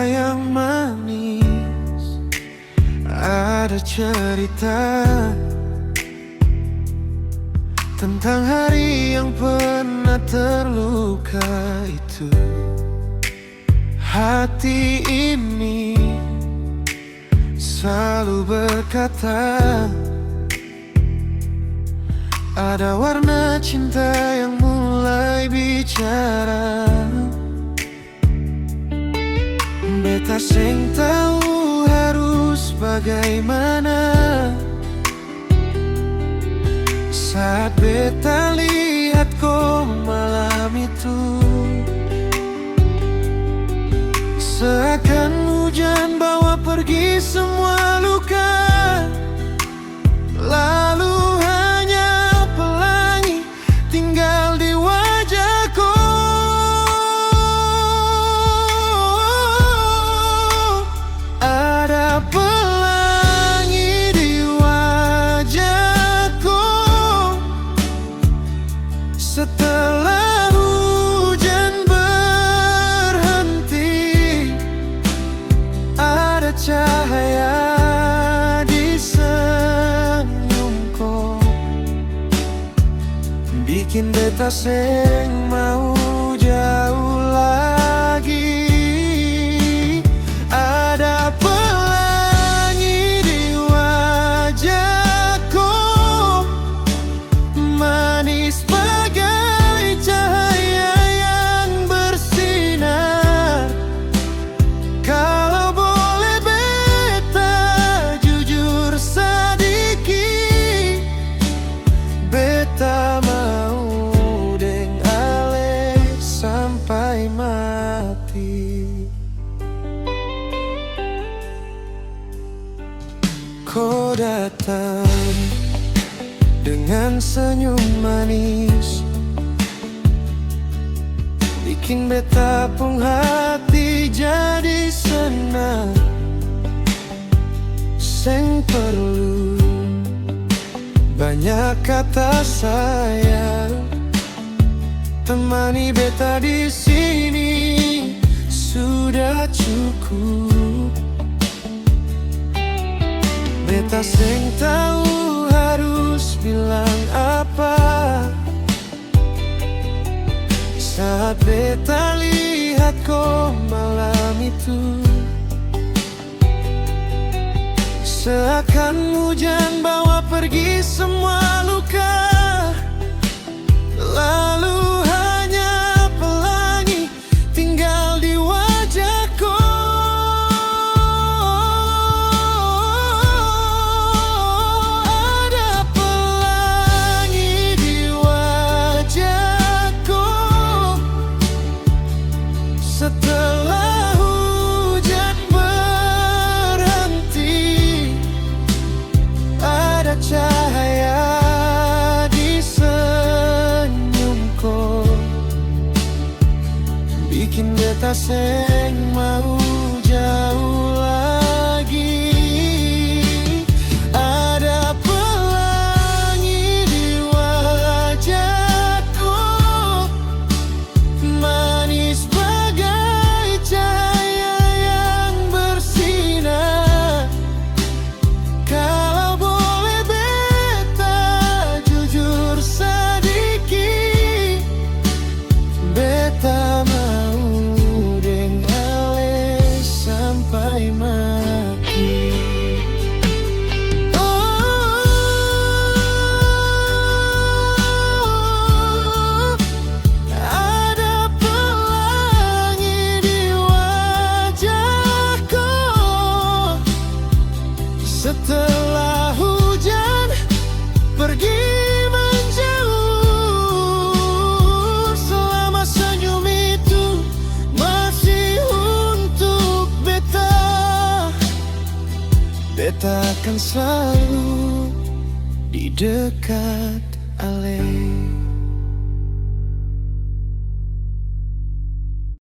yang manis, ada cerita tentang hari yang pernah terluka itu. Hati ini selalu berkata, ada warna cinta yang mulai bicara. Beta seng tahu harus bagaimana saat beta lihat kau malam itu. Seakan hujan bawa pergi semua luka, lalu hanya pelangi tinggal di wajahku. Ada pelangi di wajahku setelah hujan berhenti. Ada cahaya di senyumku, bikin beta seng mau jauh lagi. Ada pelangi di wajahku, manis bagai cahaya yang bersinar. Kalau boleh beta jujur sedikit, beta mau deng ale sampai mati. Kau datang dengan senyum manis, bikin beta pun hati jadi senang. Seng perlu banyak kata sayang, temani beta di sini sudah cukup. Beta seng tahu harus bilang apa saat beta lihat kau malam itu. Seakan hujan bawa pergi semua luka, lalu hanya pelangi tinggal di wajahku. Ada pelangi di wajahku setelah hujan berhenti. Ada cahaya di senyumku, bikin beta seng mau jauh lagi. Ada pelangi di wajahku, manis bagai cahaya yang bersinar. Kalau boleh beta jujur sedikit, beta mau deng ale sampai mati. Ada pelangi di wajahku setelah hujan pergi menjauh. Selama senyum itu masih untuk beta, beta akan selalu di dekat ale.